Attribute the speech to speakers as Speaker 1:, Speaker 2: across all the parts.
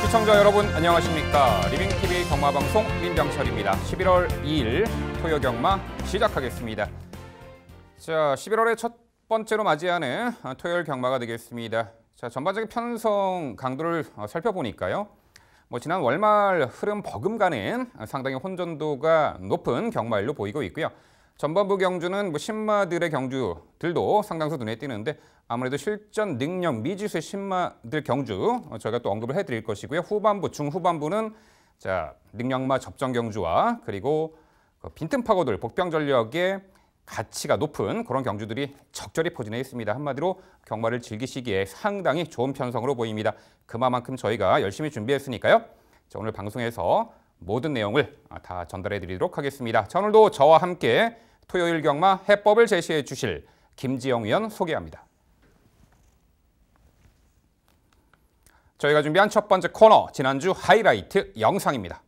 Speaker 1: 시청자 여러분 안녕하십니까. 리빙TV 경마방송 민병철입니다. 11월 2일 토요 경마 시작하겠습니다. 자, 11월의 첫 번째로 맞이하는 토요일 경마가 되겠습니다. 자, 전반적인 편성 강도를 살펴보니까요. 지난 월말 흐름 버금가는 상당히 혼전도가 높은 경마일로 보이고 있고요. 전반부 경주는 신마들의 경주들도 상당수 눈에 띄는데 아무래도 실전 능력 미지수의 신마들 경주 저희가 또 언급을 해드릴 것이고요. 후반부, 중후반부는 자 능력마 접전 경주와 그리고 빈틈 파고들 복병 전력의 가치가 높은 그런 경주들이 적절히 포진해 있습니다. 한마디로 경마를 즐기시기에 상당히 좋은 편성으로 보입니다. 그만큼 저희가 열심히 준비했으니까요. 자, 오늘 방송에서 모든 내용을 다 전달해 드리도록 하겠습니다. 자, 오늘도 저와 함께 토요일 경마 해법을 제시해 주실 김지영 위원 소개합니다. 저희가 준비한 첫 번째 코너, 지난주 하이라이트 영상입니다.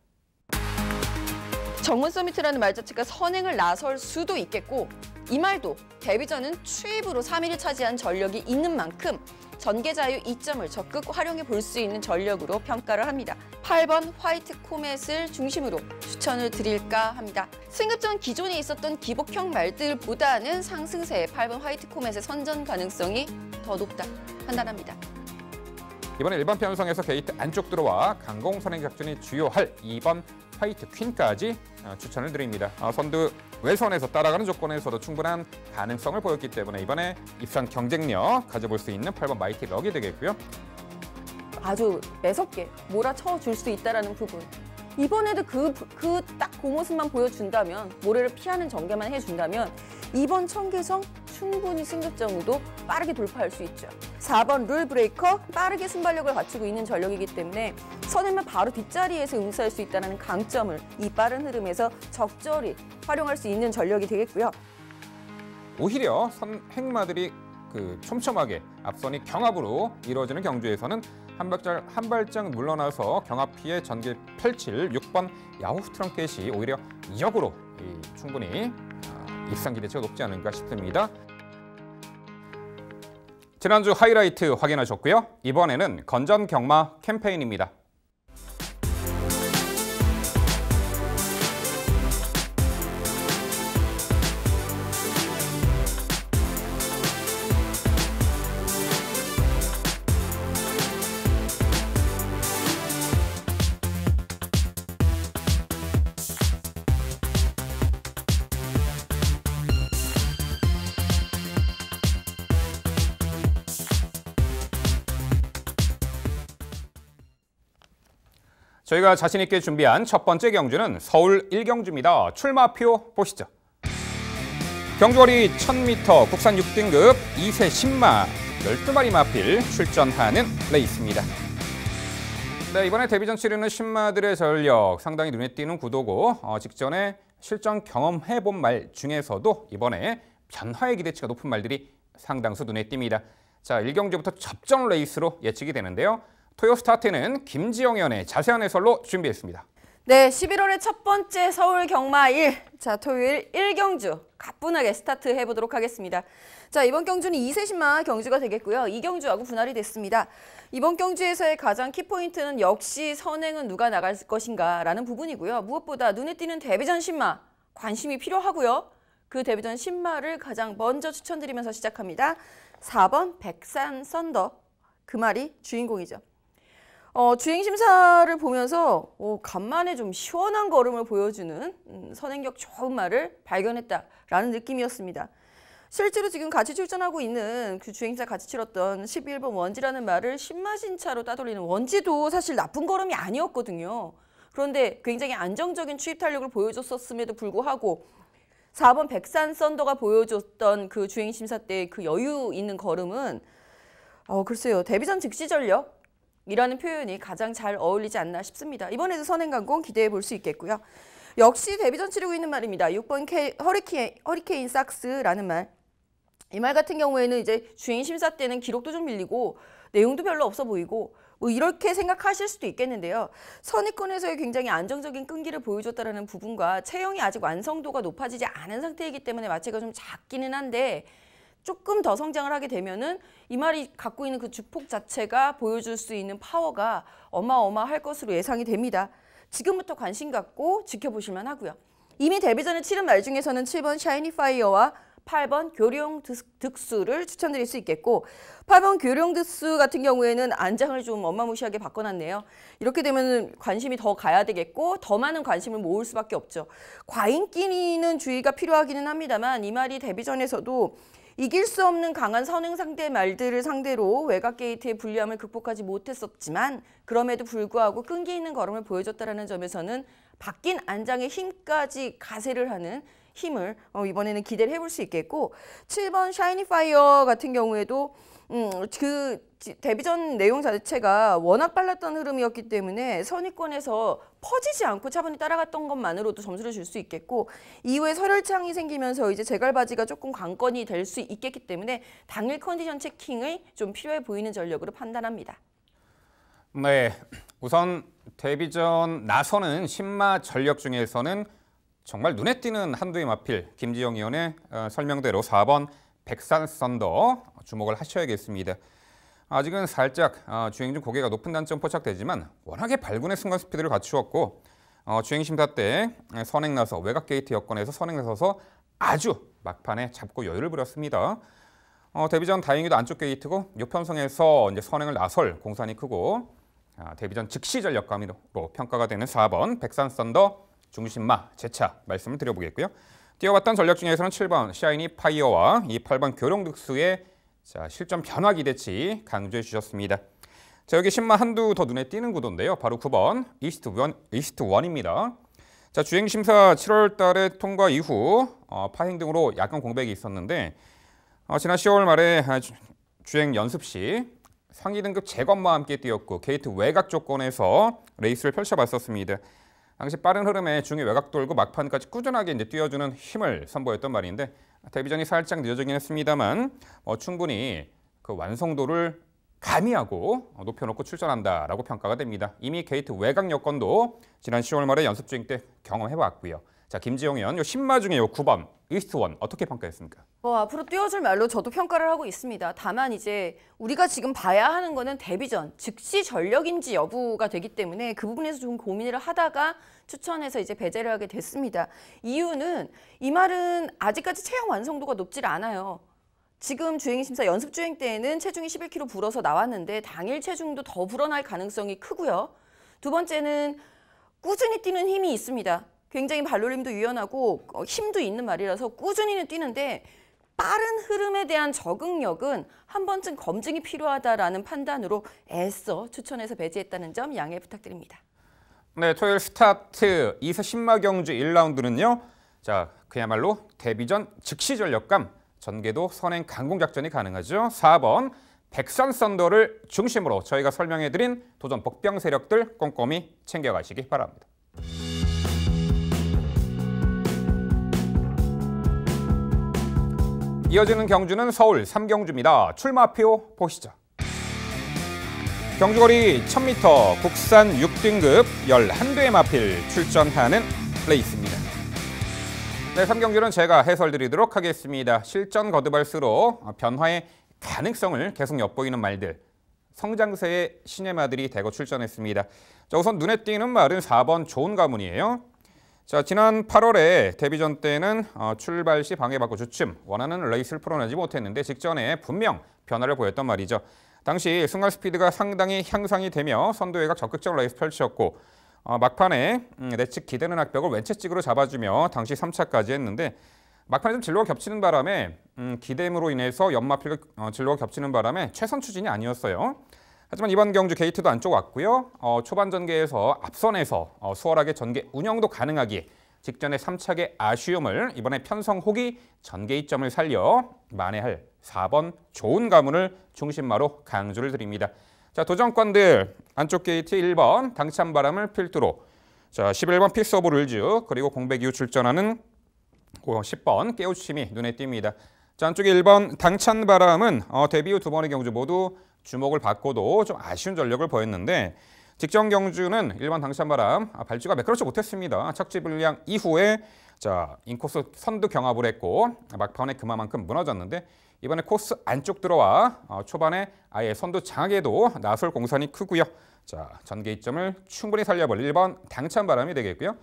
Speaker 2: 정문 서미트라는 말 자체가 선행을 나설 수도 있겠고 이 말도 데뷔전은 추입으로 3위를 차지한 전력이 있는 만큼 전개자유 이점을 적극 활용해 볼 수 있는 전력으로 평가를 합니다. 8번 화이트 코멧을 중심으로 추천을 드릴까 합니다. 승급전 기존에 있었던 기복형 말들보다는 상승세의 8번 화이트 코멧의 선전 가능성이 더 높다 판단합니다.
Speaker 1: 이번에 일반 편성에서 게이트 안쪽 들어와 강공 선행 작전이 주요할 2번 화이트 퀸까지 추천을 드립니다. 선두 외선에서 따라가는 조건에서도 충분한 가능성을 보였기 때문에 이번에 입상 경쟁력 가져볼 수 있는 8번 마이티 럭이 되겠고요.
Speaker 2: 아주 매섭게 몰아쳐 줄 수 있다는 부분. 이번에도 딱 그 모습만 보여준다면, 모래를 피하는 전개만 해준다면 이번 청계성 충분히 승급전으로 빠르게 돌파할 수 있죠. 4번 룰브레이커, 빠르게 순발력을 갖추고 있는 전력이기 때문에 선행만 바로 뒷자리에서 응수할 수 있다는 강점을 이 빠른 흐름에서 적절히 활용할 수 있는 전력이 되겠고요.
Speaker 1: 오히려 선행마들이 촘촘하게 앞선이 경합으로 이루어지는 경주에서는 한 발짝 물러나서 경합 피해 전개 펼칠 6번 야후 트렁켓이 오히려 역으로 충분히 입상 기대치가 높지 않을까 싶습니다. 지난주 하이라이트 확인하셨고요. 이번에는 건전 경마 캠페인입니다. 저희가 자신 있게 준비한 첫 번째 경주는 서울 1경주입니다. 출마표 보시죠. 경주거리 1000m 국산 6등급 2세 10마 12마리 마필 출전하는 레이스입니다. 네, 이번에 데뷔전 치르는 10마들의 전력 상당히 눈에 띄는 구도고 직전에 실전 경험해본 말 중에서도 이번에 변화의 기대치가 높은 말들이 상당수 눈에 띕니다. 자, 1경주부터 접전 레이스로 예측이 되는데요. 토요 스타트는 김지영 위원의 자세한 해설로 준비했습니다.
Speaker 2: 네, 11월의 첫 번째 서울 경마일, 자 토요일 1경주 가뿐하게 스타트 해보도록 하겠습니다. 자, 이번 경주는 2세 신마 경주가 되겠고요. 이 경주하고 분할이 됐습니다. 이번 경주에서의 가장 키포인트는 역시 선행은 누가 나갈 것인가 라는 부분이고요. 무엇보다 눈에 띄는 데뷔전 신마 관심이 필요하고요. 그 데뷔전 신마를 가장 먼저 추천드리면서 시작합니다. 4번 백산 썬더, 그 말이 주인공이죠. 주행심사를 보면서 간만에 좀 시원한 걸음을 보여주는 선행력 좋은 말을 발견했다라는 느낌이었습니다. 실제로 지금 같이 출전하고 있는 그 주행사 같이 치렀던 11번 원지라는 말을 신마신차로 따돌리는 원지도 사실 나쁜 걸음이 아니었거든요. 그런데 굉장히 안정적인 추입 탄력을 보여줬었음에도 불구하고 4번 백산 썬더가 보여줬던 그 주행심사 때 그 여유 있는 걸음은 글쎄요, 데뷔전 즉시 전력 이라는 표현이 가장 잘 어울리지 않나 싶습니다. 이번에도 선행강공 기대해 볼 수 있겠고요. 역시 데뷔전 치르고 있는 말입니다. 6번 허리케인 삭스라는 말. 이 말 같은 경우에는 이제 주행 심사 때는 기록도 좀 밀리고 내용도 별로 없어 보이고 이렇게 생각하실 수도 있겠는데요. 선의권에서의 굉장히 안정적인 끈기를 보여줬다는 부분과 체형이 아직 완성도가 높아지지 않은 상태이기 때문에 마체가 좀 작기는 한데 조금 더 성장을 하게 되면은 이 말이 갖고 있는 그 주폭 자체가 보여줄 수 있는 파워가 어마어마할 것으로 예상이 됩니다. 지금부터 관심 갖고 지켜보실만 하고요. 이미 데뷔전을 치른 말 중에서는 7번 샤이니 파이어와 8번 교룡 득수를 추천드릴 수 있겠고 8번 교룡 득수 같은 경우에는 안장을 좀 어마무시하게 바꿔놨네요. 이렇게 되면 관심이 더 가야 되겠고 더 많은 관심을 모을 수밖에 없죠. 과인기는 주의가 필요하기는 합니다만 이 말이 데뷔전에서도 이길 수 없는 강한 선행 상대 말들을 상대로 외곽 게이트의 불리함을 극복하지 못했었지만 그럼에도 불구하고 끈기 있는 걸음을 보여줬다는 점에서는 바뀐 안장의 힘까지 가세를 하는 힘을 이번에는 기대를 해볼 수 있겠고 7번 샤이니 파이어 같은 경우에도 그 데뷔전 내용 자체가 워낙 빨랐던 흐름이었기 때문에 선위권에서 퍼지지 않고 차분히 따라갔던 것만으로도 점수를 줄 수 있겠고 이후에 설혈창이 생기면서 이제 제갈바지가 조금 관건이 될 수 있겠기 때문에 당일 컨디션 체킹이 좀 필요해 보이는 전력으로 판단합니다.
Speaker 1: 네, 우선 데뷔전 나서는 신마 전력 중에서는 정말 눈에 띄는 한두의 마필 김지영 의원의 설명대로 4번 백산 썬더 주목을 하셔야겠습니다. 아직은 살짝 주행 중 고개가 높은 단점 포착되지만 워낙에 발군의 순간 스피드를 갖추었고 주행 심사 때 선행 나서 외곽 게이트 여건에서 선행 나서서 아주 막판에 잡고 여유를 부렸습니다. 데뷔전 다행히도 안쪽 게이트고 요편성에서 이제 선행을 나설 공산이 크고 데뷔전 즉시 전력감으로 평가가 되는 4번 백산 썬더 중심마 재차 말씀을 드려보겠고요. 뛰어봤던 전력 중에서는 7번 샤이니 파이어와 이 8번 교룡 득수의 실점 변화 기대치 강조해 주셨습니다. 자, 여기 신마 한두 더 눈에 띄는 구도인데요. 바로 9번 이스트 원입니다. 자, 주행 심사 7월 달에 통과 이후 파행 등으로 약간 공백이 있었는데 지난 10월 말에 주행 연습 시 상위 등급 재검과 함께 뛰었고 게이트 외곽 조건에서 레이스를 펼쳐봤었습니다. 당시 빠른 흐름에 중위 외곽 돌고 막판까지 꾸준하게 이제 뛰어주는 힘을 선보였던 말인데 데뷔전이 살짝 늦어지긴 했습니다만 충분히 그 완성도를 가미하고 높여놓고 출전한다라고 평가가 됩니다. 이미 게이트 외곽 여건도 지난 10월 말에 연습 주행 때 경험해봤고요. 자, 김지영 의원, 요 신마 중에 요 9번 이스트원 어떻게 평가했습니까?
Speaker 2: 앞으로 뛰어줄 말로 저도 평가를 하고 있습니다. 다만 이제 우리가 지금 봐야 하는 거는 데뷔전 즉시 전력인지 여부가 되기 때문에 그 부분에서 좀 고민을 하다가 추천해서 이제 배제를 하게 됐습니다. 이유는 이 말은 아직까지 체형 완성도가 높질 않아요. 지금 주행심사 연습 주행 때에는 체중이 11kg 불어서 나왔는데 당일 체중도 더 불어날 가능성이 크고요. 두 번째는 꾸준히 뛰는 힘이 있습니다. 굉장히 발놀림도 유연하고 힘도 있는 말이라서 꾸준히는 뛰는데 빠른 흐름에 대한 적응력은 한 번쯤 검증이 필요하다라는 판단으로 애써 추천해서 배제했다는 점 양해 부탁드립니다.
Speaker 1: 네, 토요일 스타트 2세 신마 경주 1라운드는요. 자, 그야말로 데뷔전 즉시 전력감, 전개도 선행 강공 작전이 가능하죠. 4번 백산 썬더를 중심으로 저희가 설명해드린 도전 복병 세력들 꼼꼼히 챙겨가시기 바랍니다. 이어지는 경주는 서울 3경주입니다. 출마표 보시죠. 경주거리 1000m 국산 6등급 11대의 마필 출전하는 레이스입니다. 네, 3경주는 제가 해설드리도록 하겠습니다. 실전 거듭할수록 변화의 가능성을 계속 엿보이는 말들, 성장세의 신의 마들이 대거 출전했습니다. 자, 우선 눈에 띄는 말은 4번 좋은 가문이에요. 자, 지난 8월에 데뷔전 때는 출발 시 방해받고 주춤, 원하는 레이스를 풀어내지 못했는데 직전에 분명 변화를 보였던 말이죠. 당시 순간 스피드가 상당히 향상이 되며 선두외곽 적극적 레이스 펼쳤고 막판에 내측 기대는 악벽을 왼채찍으로 잡아주며 당시 3차까지 했는데 막판에 좀 진로가 겹치는 바람에 기대임으로 인해서 연마필과 진로가 겹치는 바람에 최선 추진이 아니었어요. 하지만 이번 경주 게이트도 안쪽 왔고요. 초반 전개에서 앞선에서 수월하게 전개 운영도 가능하기에 직전에 3착의 아쉬움을 이번에 편성호기 전개 이점을 살려 만회할 4번 좋은 가문을 중심마로 강조를 드립니다. 자, 도전권들 안쪽 게이트 1번 당찬 바람을 필두로 자 11번 피스 오브 룰즈 그리고 공백 이후 출전하는 10번 깨우침이 눈에 띕니다. 자, 안쪽에 1번 당찬 바람은 데뷔 후 두 번의 경주 모두 주목을 받고도 좀 아쉬운 전력을 보였는데 직전 경주는 1번 당찬바람 발주가 매끄럽지 못했습니다. 착지 불량 이후에 자 인코스 선두 경합을 했고 막판에 그만큼 무너졌는데 이번에 코스 안쪽 들어와 초반에 아예 선두 장악에도 나설 공산이 크고요. 자, 전개점을 충분히 살려볼 1번 당찬 바람이 되겠고요.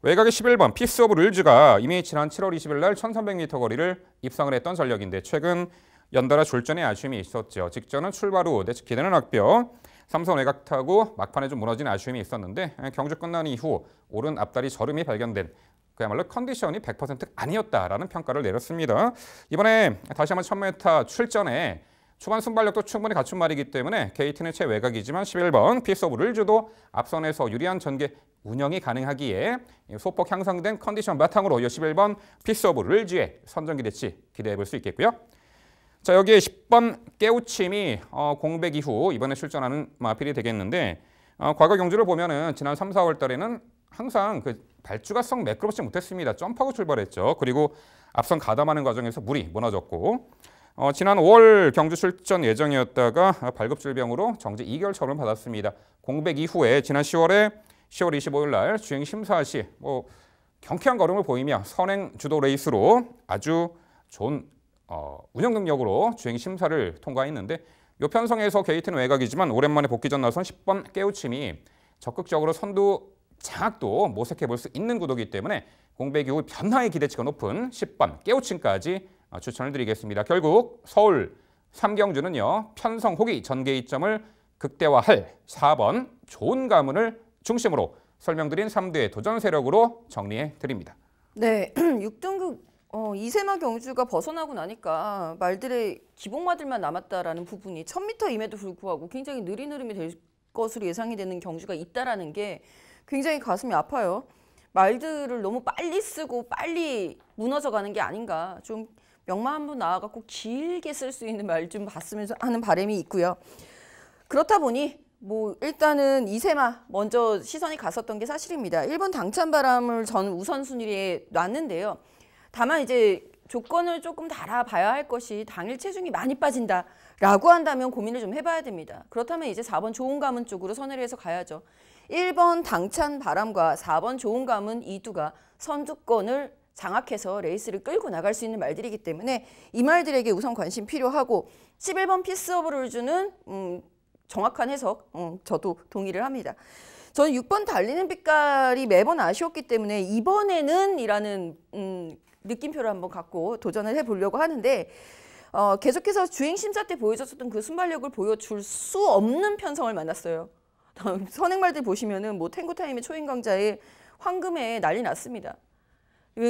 Speaker 1: 외곽의 11번 피스 오브 룰즈가 이미 지난 7월 20일 날 1300m 거리를 입상을 했던 전력인데 최근 연달아 졸전에 아쉬움이 있었죠. 직전은 출발 후 내측 기대는 악벽, 3선 외곽 타고 막판에 좀 무너진 아쉬움이 있었는데 경주 끝난 이후 오른 앞다리 저름이 발견된 그야말로 컨디션이 100% 아니었다라는 평가를 내렸습니다. 이번에 다시 한번 1000m 출전에 초반 순발력도 충분히 갖춘 말이기 때문에 게이트는 최외곽이지만 11번 피스 오브 룰즈도 앞선에서 유리한 전개 운영이 가능하기에 소폭 향상된 컨디션 바탕으로 11번 피스 오브 룰즈의 선전 기대치 기대해 볼 수 있겠고요. 자, 여기에 10번 깨우침이 공백 이후 이번에 출전하는 마필이 되겠는데 과거 경주를 보면은 지난 3, 4월 달에는 항상 그 발주가 썩 매끄럽지 못했습니다. 점프하고 출발했죠. 그리고 앞선 가담하는 과정에서 물이 무너졌고 지난 5월 경주 출전 예정이었다가 발급질병으로 정지 2개월 처분을 받았습니다. 공백 이후에 지난 10월 25일 날 주행 심사 시 경쾌한 걸음을 보이며 선행 주도 레이스로 아주 좋은 운영 능력으로 주행 심사를 통과했는데 요 편성에서 게이트는 외곽이지만 오랜만에 복귀전 나선 10번 깨우침이 적극적으로 선두 장악도 모색해 볼 수 있는 구도이기 때문에 공백 이후 변화의 기대치가 높은 10번 깨우침까지 추천을 드리겠습니다. 결국 서울 3경주는요. 편성 호기 전개이점을 극대화할 4번 좋은 가문을 중심으로 설명드린 3대의 도전 세력으로 정리해 드립니다.
Speaker 2: 네, 6등급 이세마 경주가 벗어나고 나니까 말들의 기복마들만 남았다라는 부분이 1000m임에도 불구하고 굉장히 느린 흐름이 될 것으로 예상이 되는 경주가 있다라는 게 굉장히 가슴이 아파요. 말들을 너무 빨리 쓰고 빨리 무너져 가는 게 아닌가. 좀 명마 한번 나와갖고 길게 쓸 수 있는 말 좀 봤으면 하는 바람이 있고요. 그렇다 보니 일단은 이세마 먼저 시선이 갔었던 게 사실입니다. 1번 당찬바람을 전 우선순위에 놨는데요. 다만 이제 조건을 조금 달아봐야 할 것이 당일 체중이 많이 빠진다라고 한다면 고민을 좀 해봐야 됩니다. 그렇다면 이제 4번 좋은 가문 쪽으로 선회를 해서 가야죠. 1번 당찬바람과 4번 좋은 가문 이두가 선두권을 장악해서 레이스를 끌고 나갈 수 있는 말들이기 때문에 이 말들에게 우선 관심 필요하고 11번 피스 오브 룰즈는 정확한 해석 저도 동의를 합니다. 저는 6번 달리는 빛깔이 매번 아쉬웠기 때문에 이번에는 이라는 느낌표를 한번 갖고 도전을 해보려고 하는데 계속해서 주행심사 때 보여줬었던 그 순발력을 보여줄 수 없는 편성을 만났어요. 선행말들 보시면은 탱고타임의 초인강자의 황금에 난리 났습니다.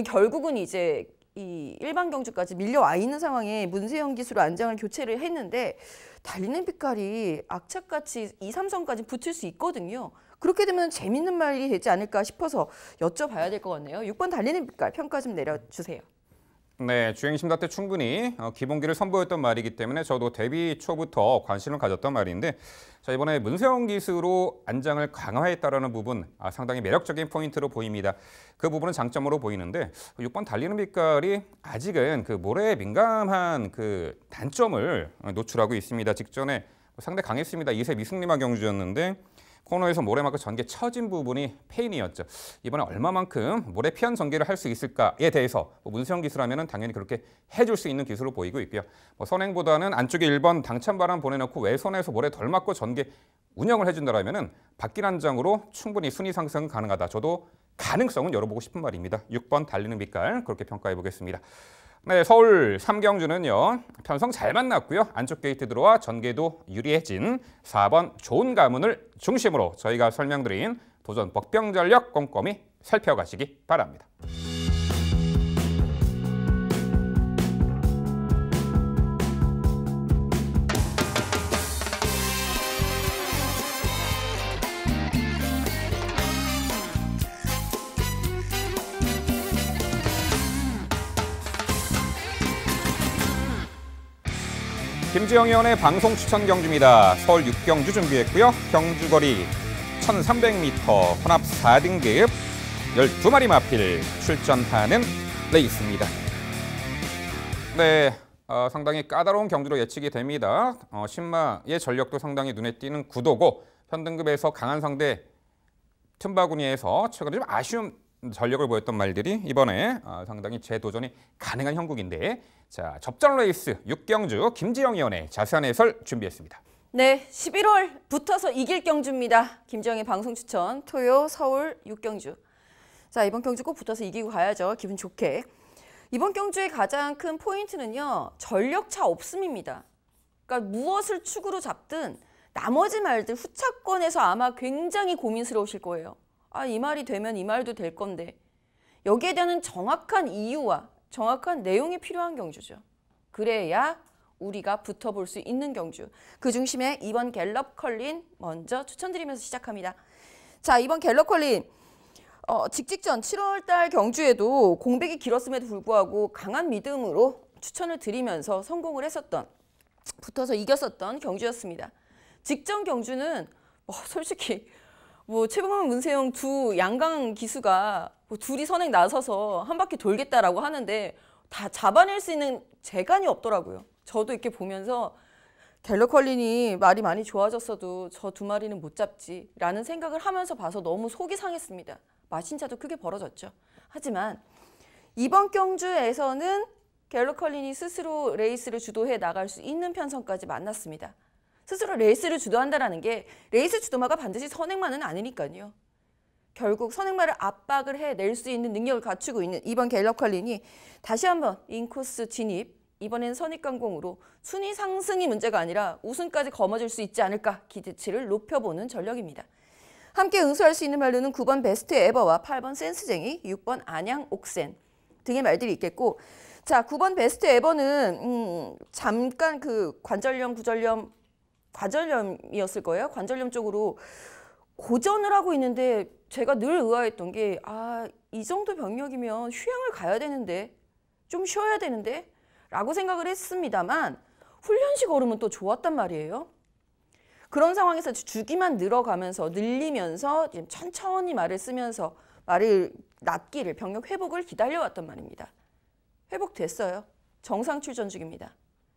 Speaker 2: 결국은 이제 이 일반 경주까지 밀려와 있는 상황에 문세영 기수로 안장을 교체를 했는데 달리는 빛깔이 악착같이 2, 3선까지 붙을 수 있거든요. 그렇게 되면 재밌는 말이 되지 않을까 싶어서 여쭤봐야 될 것 같네요. 6번 달리는 빛깔 평가 좀 내려주세요.
Speaker 1: 네, 주행심사 때 충분히 기본기를 선보였던 말이기 때문에 저도 데뷔 초부터 관심을 가졌던 말인데 자, 이번에 문세영 기수로 안장을 강화했다라는 부분 상당히 매력적인 포인트로 보입니다. 그 부분은 장점으로 보이는데 6번 달리는 빛깔이 아직은 그 모래에 민감한 그 단점을 노출하고 있습니다. 직전에 상당히 강했습니다. 2세 미승리마 경주였는데 코너에서 모래만큼 전개 처진 부분이 페인이었죠. 이번에 얼마만큼 모래 피한 전개를 할 수 있을까에 대해서 문세영 기수라면 당연히 그렇게 해줄 수 있는 기수로 보이고 있고요. 선행보다는 안쪽에 1번 당찬바람 보내놓고 외선에서 모래 덜 맞고 전개 운영을 해준다면 바뀐 안장으로 충분히 순위 상승 가능하다. 저도 가능성은 열어보고 싶은 말입니다. 6번 달리는 빛깔 그렇게 평가해 보겠습니다. 네, 서울 3경주는요. 편성 잘 만났고요. 안쪽 게이트 들어와 전개도 유리해진 4번 좋은 가문을 중심으로 저희가 설명드린 도전 먹병 전력 꼼꼼히 살펴가시기 바랍니다. 김지영 의원의 방송 추천 경주입니다. 서울 6경주 준비했고요. 경주거리 1300m, 혼합 4등급 12마리 마필 출전하는 레이스입니다. 네, 상당히 까다로운 경주로 예측이 됩니다. 신마의 전력도 상당히 눈에 띄는 구도고 현등급에서 강한 상대 틈바구니에서 최근에 좀 아쉬운 전력을 보였던 말들이 이번에 상당히 재도전이 가능한 형국인데 자, 접전 레이스 6경주 김지영 위원의 자세한 해설 준비했습니다.
Speaker 2: 네, 11월 붙어서 이길 경주입니다. 김지영의 방송 추천 토요 서울 6경주. 자, 이번 경주 꼭 붙어서 이기고 가야죠. 기분 좋게. 이번 경주의 가장 큰 포인트는요. 전력차 없음입니다. 그러니까 무엇을 축으로 잡든 나머지 말들 후차권에서 아마 굉장히 고민스러우실 거예요. 이 말이 되면 이 말도 될 건데 여기에 대한 정확한 이유와 정확한 내용이 필요한 경주죠. 그래야 우리가 붙어볼 수 있는 경주. 그 중심에 이번 갤럽 컬린 먼저 추천드리면서 시작합니다. 자, 이번 갤럽 컬린 직전 7월달 경주에도 공백이 길었음에도 불구하고 강한 믿음으로 추천을 드리면서 성공을 했었던 붙어서 이겼었던 경주였습니다. 직전 경주는 솔직히 최범만 문세영 두 양강 기수가 둘이 선행 나서서 한 바퀴 돌겠다라고 하는데 다 잡아낼 수 있는 재간이 없더라고요. 저도 이렇게 보면서 갤럽 컬린이 말이 많이 좋아졌어도 저 두 마리는 못 잡지라는 생각을 하면서 봐서 너무 속이 상했습니다. 마신차도 크게 벌어졌죠. 하지만 이번 경주에서는 갤럽 컬린이 스스로 레이스를 주도해 나갈 수 있는 편성까지 만났습니다. 스스로 레이스를 주도한다는 게 레이스 주도마가 반드시 선행마는 아니니까요. 결국 선행마를 압박을 해낼 수 있는 능력을 갖추고 있는 이번 갤럽 컬린이 다시 한번 인코스 진입, 이번엔 선입관공으로 순위 상승이 문제가 아니라 우승까지 거머쥘 수 있지 않을까 기대치를 높여보는 전력입니다. 함께 응수할 수 있는 말로는 9번 베스트 에버와 8번 센스쟁이, 6번 안양 옥센 등의 말들이 있겠고 자, 9번 베스트 에버는 잠깐 그 관절염이었을 거예요. 관절염 쪽으로 고전을 하고 있는데 제가 늘 의아했던 게 이 정도 병력이면 휴양을 가야 되는데 좀 쉬어야 되는데 라고 생각을 했습니다만 훈련시 걸으면 또 좋았단 말이에요. 그런 상황에서 주기만 늘리면서 천천히 말을 쓰면서 말을 낫기를 병력 회복을 기다려왔단 말입니다. 회복됐어요. 정상 출전 중입니다.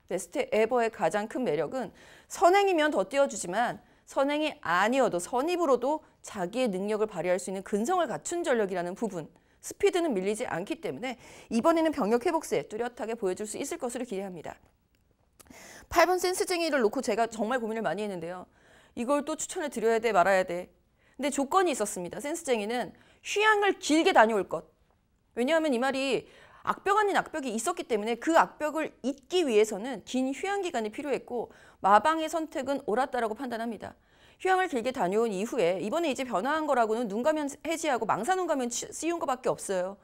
Speaker 2: 베스트 에버의 가장 큰 매력은 선행이면 더 띄워주지만 선행이 아니어도 선입으로도 자기의 능력을 발휘할 수 있는 근성을 갖춘 전력이라는 부분. 스피드는 밀리지 않기 때문에 이번에는 병력 회복세 뚜렷하게 보여줄 수 있을 것으로 기대합니다. 8번 센스쟁이를 놓고 제가 정말 고민을 많이 했는데요. 이걸 또 추천을 드려야 돼 말아야 돼. 근데 조건이 있었습니다. 센스쟁이는 휴양을 길게 다녀올 것. 왜냐하면 이 말이 악벽 아닌 악벽이 있었기 때문에 그 악벽을 잊기 위해서는 긴 휴양 기간이 필요했고 마방의 선택은 옳았다라고 판단합니다. 휴양을 길게 다녀온 이후에 이번에 이제 변화한 거라고는 눈 가면 해지하고 망사 눈 가면 씌운 것밖에 없어요.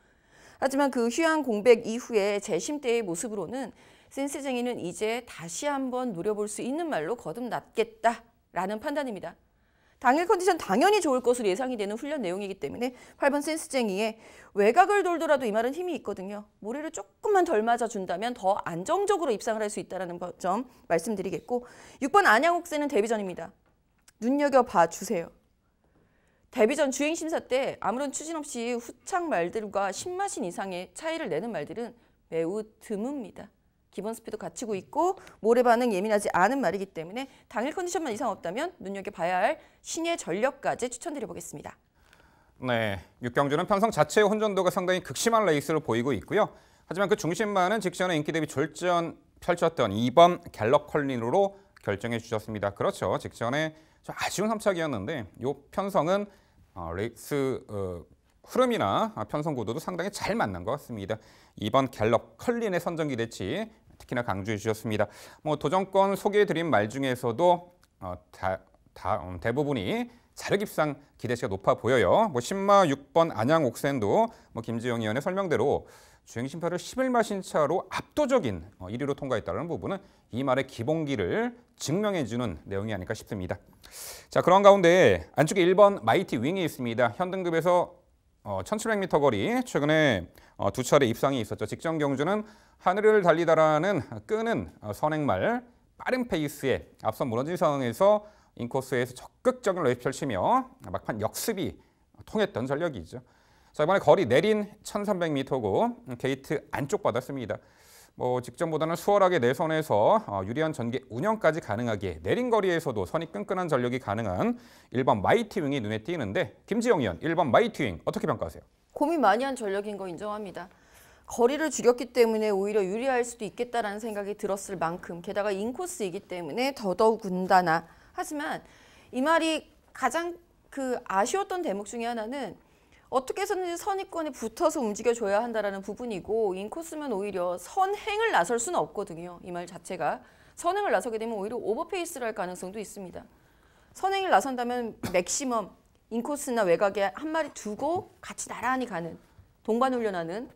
Speaker 2: 하지만 그 휴양 공백 이후에 재심 때의 모습으로는 센스쟁이는 이제 다시 한번 노려볼 수 있는 말로 거듭났겠다라는 판단입니다. 당일 컨디션 당연히 좋을 것으로 예상이 되는 훈련 내용이기 때문에 8번 센스쟁이의 외곽을 돌더라도 이 말은 힘이 있거든요. 모래를 조금만 덜 맞아준다면 더 안정적으로 입상을 할 수 있다는 점 말씀드리겠고 6번 안양옥새는 데뷔전입니다. 눈여겨봐 주세요. 데뷔전 주행심사 때 아무런 추진 없이 후창 말들과 10마신 이상의 차이를 내는 말들은 매우 드뭅니다. 기본 스피드 갖추고 있고 모래 반응 예민하지 않은 말이기 때문에 당일 컨디션만 이상 없다면 눈여겨봐야 할 신의 전력까지 추천드려보겠습니다.
Speaker 1: 네, 6경주는 편성 자체의 혼전도가 상당히 극심한 레이스를 보이고 있고요. 하지만 그 중심만은 직전에 인기 대비 졸전 펼쳤던 2번 갤럽 컬린으로 결정해 주셨습니다. 그렇죠. 직전에 좀 아쉬운 3착이었는데 이 편성은 레이스 흐름이나 편성 구도도 상당히 잘 만난 것 같습니다. 2번 갤럽 컬린의 선정 기대치 특히나 강조해 주셨습니다. 도전권 소개해드린 말 중에서도 대부분이 자력 입상 기대치가 높아 보여요. 신마 6번 안양 옥센도 김지영 의원의 설명대로 주행 심사를 11마신 차로 압도적인 1위로 통과했다는 부분은 이 말의 기본기를 증명해주는 내용이 아닐까 싶습니다. 자, 그런 가운데 안쪽에 1번 마이티 윙이 있습니다. 현등급에서 1700m 거리 최근에 두 차례 입상이 있었죠. 직전 경주는 하늘을 달리다라는 끄는 선행말 빠른 페이스에 앞선 무너진 상황에서 인코스에서 적극적인 레이스 펼치며 막판 역습이 통했던 전력이죠. 자, 이번에 거리 내린 1300m고 게이트 안쪽 받았습니다. 직전보다는 수월하게 내선에서 유리한 전개 운영까지 가능하게 내린 거리에서도 선이 끈끈한 전력이 가능한 1번 마이티 윙이 눈에 띄는데 김지영 의원 1번 마이티 윙 어떻게 평가하세요?
Speaker 2: 고민 많이 한 전력인 거 인정합니다. 거리를 줄였기 때문에 오히려 유리할 수도 있겠다라는 생각이 들었을 만큼 게다가 인코스이기 때문에 더더욱군다나. 하지만 이 말이 가장 아쉬웠던 대목 중에 하나는 어떻게 해서든지 선입권에 붙어서 움직여줘야 한다는 부분이고 인코스면 오히려 선행을 나설 수는 없거든요. 이 말 자체가. 선행을 나서게 되면 오히려 오버페이스를 할 가능성도 있습니다. 선행을 나선다면 맥시멈 인코스나 외곽에 한 마리 두고 같이 나란히 가는 동반 훈련하는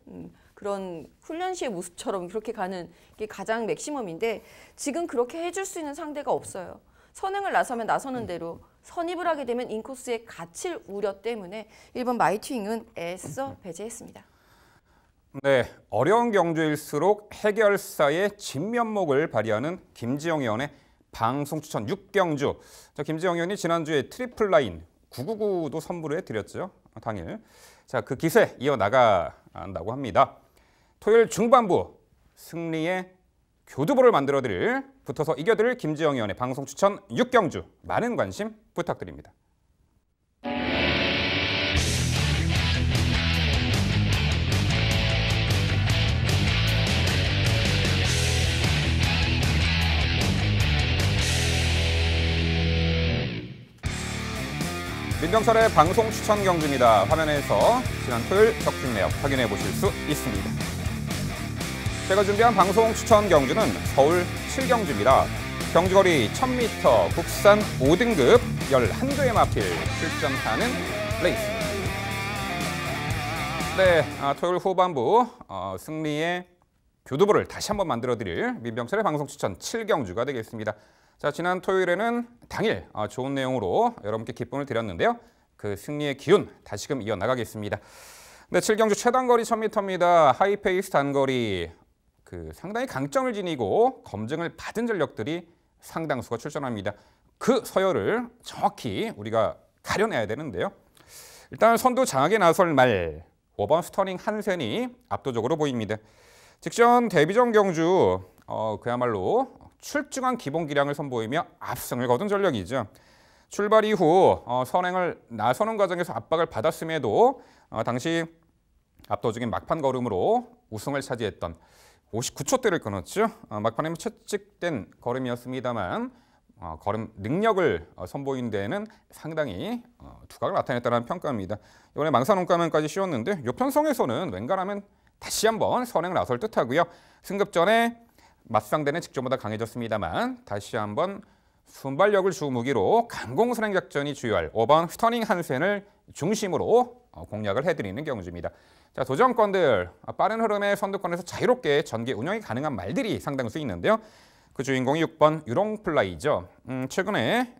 Speaker 2: 그런 훈련 시의 모습처럼 그렇게 가는 게 가장 맥시멈인데 지금 그렇게 해줄 수 있는 상대가 없어요. 선행을 나서면 나서는 대로 선입을 하게 되면 인코스에 갇힐 우려 때문에 1번 마이트윙은 애써 배제했습니다.
Speaker 1: 네, 어려운 경주일수록 해결사의 진면목을 발휘하는 김지영 의원의 방송 추천 6경주. 김지영 의원이 지난주에 트리플 라인 999도 선물을 해드렸죠. 당일. 자, 그 기세 이어나간다고 합니다. 토요일 중반부 승리의 교두보를 만들어드릴 붙어서 이겨드릴 김지영 의원의 방송 추천 6경주. 많은 관심 부탁드립니다. 민병철의 방송 추천 경주입니다. 화면에서 지난 토요일 적중 내역 확인해 보실 수 있습니다. 제가 준비한 방송 추천 경주는 서울 7경주입니다. 경주거리 1000m 국산 5등급 11조의 마필 출전하는 레이스입니다. 네, 토요일 후반부 승리의 교두보를 다시 한번 만들어드릴 민병철의 방송 추천 7경주가 되겠습니다. 자, 지난 토요일에는 당일 좋은 내용으로 여러분께 기쁨을 드렸는데요. 그 승리의 기운 다시금 이어나가겠습니다. 네, 7경주 최단거리 1000m입니다. 하이페이스 단거리 상당히 강점을 지니고 검증을 받은 전력들이 상당수가 출전합니다. 그 서열을 정확히 우리가 가려내야 되는데요. 일단 선두 장악에 나설 말 5번 스터닝 한센이 압도적으로 보입니다. 직전 데뷔전 경주 그야말로 출중한 기본 기량을 선보이며 압승을 거둔 전력이죠. 출발 이후 선행을 나서는 과정에서 압박을 받았음에도 당시 압도적인 막판 걸음으로 우승을 차지했던 59초대를 끊었죠. 막판에 채찍된 걸음이었습니다만 걸음 능력을 선보인 데에는 상당히 두각을 나타냈다는 평가입니다. 이번에 망사논가면까지 씌웠는데 이 편성에서는 웬간하면 다시 한번 선행을 나설 듯하고요. 승급전에 맞상대는 직전보다 강해졌습니다만 다시 한번 순발력을 주 무기로 강공선행 작전이 주요할 5번 스터닝 한센을 중심으로 공략을 해드리는 경주입니다. 자, 도전권들 빠른 흐름의 선두권에서 자유롭게 전개 운영이 가능한 말들이 상당수 있는데요. 그 주인공이 6번 유롱플라이죠. 최근에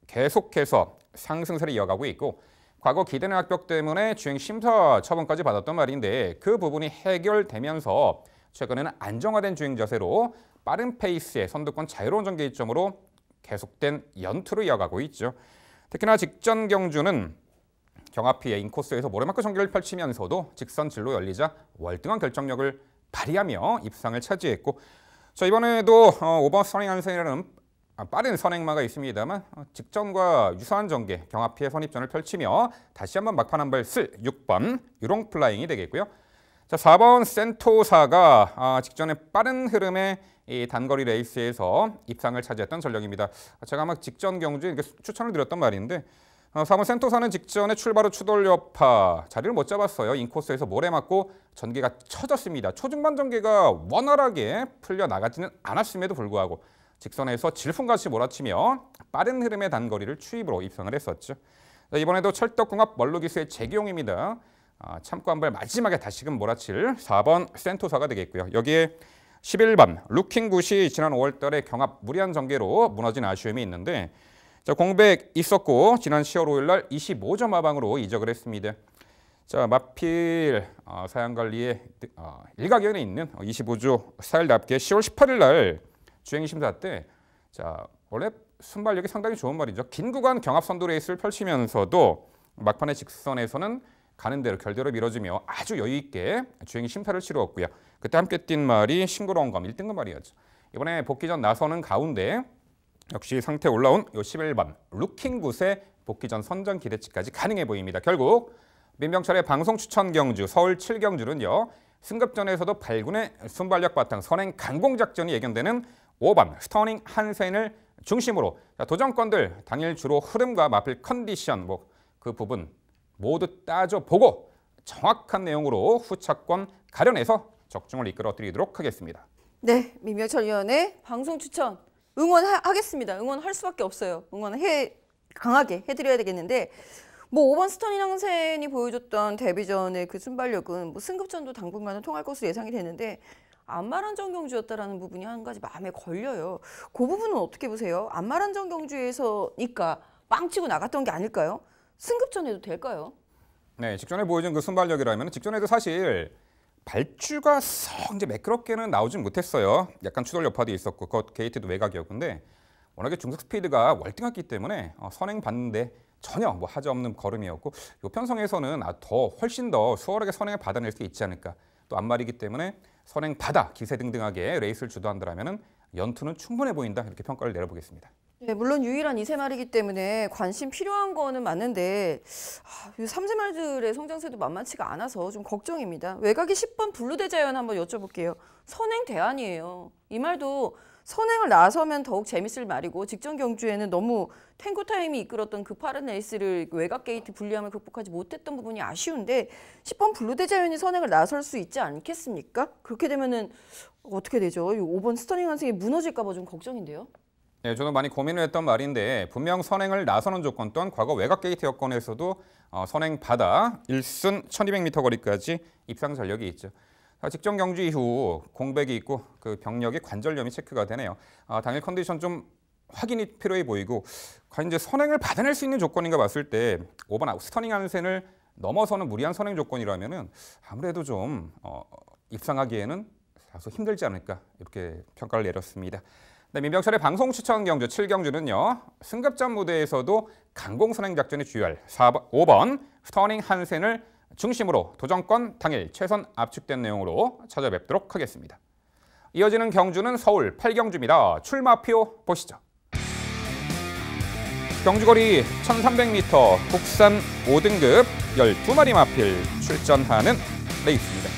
Speaker 1: 계속해서 상승세를 이어가고 있고 과거 기대는 악벽 때문에 주행 심사 처분까지 받았던 말인데 그 부분이 해결되면서 최근에는 안정화된 주행 자세로 빠른 페이스의 선두권 자유로운 전개 이점으로 계속된 연투를 이어가고 있죠. 특히나 직전 경주는 경합피해 인코스에서 모래마크 전개를 펼치면서도 직선 진로 열리자 월등한 결정력을 발휘하며 입상을 차지했고 자, 이번에도 5번 스터닝 한센이라는 빠른 선행마가 있습니다만 직전과 유사한 전개 경합피해 선입전을 펼치며 다시 한번 막판 한 발 쓸 6번 유롱플라잉이 되겠고요. 자, 4번 센토사가 직전에 빠른 흐름의 이 단거리 레이스에서 입상을 차지했던 전력입니다. 제가 아마 직전 경주에 추천을 드렸던 말인데 4번 센토사는 직전에 출발 후 추돌여파 자리를 못 잡았어요. 인코스에서 모래 맞고 전개가 처졌습니다. 초중반 전개가 원활하게 풀려나가지는 않았음에도 불구하고 직선에서 질풍같이 몰아치며 빠른 흐름의 단거리를 추입으로 입상을 했었죠. 자, 이번에도 찰떡궁합 멀루기수의 재기용입니다. 참고 한 발 마지막에 다시금 몰아칠 4번 센토사가 되겠고요. 여기에 11번 루킹굿이 지난 5월 달에 경합 무리한 전개로 무너진 아쉬움이 있는데 자, 공백 있었고 지난 10월 5일 날 25점 하방으로 이적을 했습니다. 자, 마필 사양관리에 일가견에 있는 25조 스타일답게 10월 18일 날 주행심사 때 자, 원래 순발력이 상당히 좋은 말이죠. 긴 구간 경합 선두 레이스를 펼치면서도 막판의 직선에서는 가는 대로 결대로 밀어주며 아주 여유 있게 주행 심사를 치루었고요. 그때 함께 뛴 말이 싱그러운 검 1등급 말이었죠. 이번에 복귀전 나서는 가운데 역시 상태 올라온 요 11번 루킹굿의 복귀전 선전 기대치까지 가능해 보입니다. 결국 민병철의 방송 추천 경주 서울 7경주는요. 승급전에서도 8군의 순발력 바탕 선행 강공 작전이 예견되는 5번 스터닝 한센을 중심으로 도전권들 당일 주로 흐름과 마필 컨디션 그 부분 모두 따져보고 정확한 내용으로 후차권 가려내서 적중을 이끌어드리도록 하겠습니다.
Speaker 2: 네, 민병철 위원의 방송 추천 응원하겠습니다. 응원할 수밖에 없어요. 강하게 해드려야 되겠는데 5번 스터닝 항센이 보여줬던 데뷔전의 그 순발력은 승급전도 당분간은 통할 것으로 예상이 되는데 안마란정 경주였다라는 부분이 한 가지 마음에 걸려요. 그 부분은 어떻게 보세요? 안마란정 경주에서니까 빵치고 나갔던 게 아닐까요? 승급전에도 될까요?
Speaker 1: 네, 직전에 보여준 그 순발력이라면 직전에도 사실 발주가 썩 이제 매끄럽게는 나오진 못했어요. 약간 추돌 여파도 있었고 그 게이트도 외곽이었는데 워낙에 중속 스피드가 월등했기 때문에 선행 받는데 전혀 하지 없는 걸음이었고 이 편성에서는 훨씬 더 수월하게 선행을 받아낼 수 있지 않을까. 또 앞말이기 때문에 선행 받아 기세등등하게 레이스를 주도한다면 연투는 충분해 보인다 이렇게 평가를 내려보겠습니다.
Speaker 2: 네, 물론 유일한 2세마리이기 때문에 관심 필요한 거는 맞는데 이 3세마리들의 성장세도 만만치가 않아서 좀 걱정입니다. 외곽이 10번 블루대자연 한번 여쭤볼게요. 선행 대안이에요. 이 말도 선행을 나서면 더욱 재밌을 말이고 직전 경주에는 너무 탱고 타임이 이끌었던 그 빠른 레이스를 외곽 게이트 불리함을 극복하지 못했던 부분이 아쉬운데 10번 블루대자연이 선행을 나설 수 있지 않겠습니까? 그렇게 되면은 어떻게 되죠? 이 5번 스터닝 한승이 무너질까 봐 좀 걱정인데요.
Speaker 1: 네, 저도 많이 고민을 했던 말인데 분명 선행을 나서는 조건 또한 과거 외곽 게이트 여건에서도 선행 받아 1순 1200m 거리까지 입상 전력이 있죠. 직전 경주 이후 공백이 있고 그 병력의 관절염이 체크가 되네요. 당일 컨디션 좀 확인이 필요해 보이고 과연 이제 선행을 받아낼 수 있는 조건인가 봤을 때 5번 스터닝 한센을 넘어서는 무리한 선행 조건이라면은 아무래도 좀 입상하기에는 다소 힘들지 않을까 이렇게 평가를 내렸습니다. 네, 민병철의 방송 추천 경주 7경주는요. 승급전 무대에서도 강공 선행 작전이 주요할 5번 스터닝 한센을 중심으로 도전권 당일 최선 압축된 내용으로 찾아뵙도록 하겠습니다. 이어지는 경주는 서울 8경주입니다. 출마표 보시죠. 경주거리 1300m 국산 5등급 12마리 마필 출전하는 레이스입니다.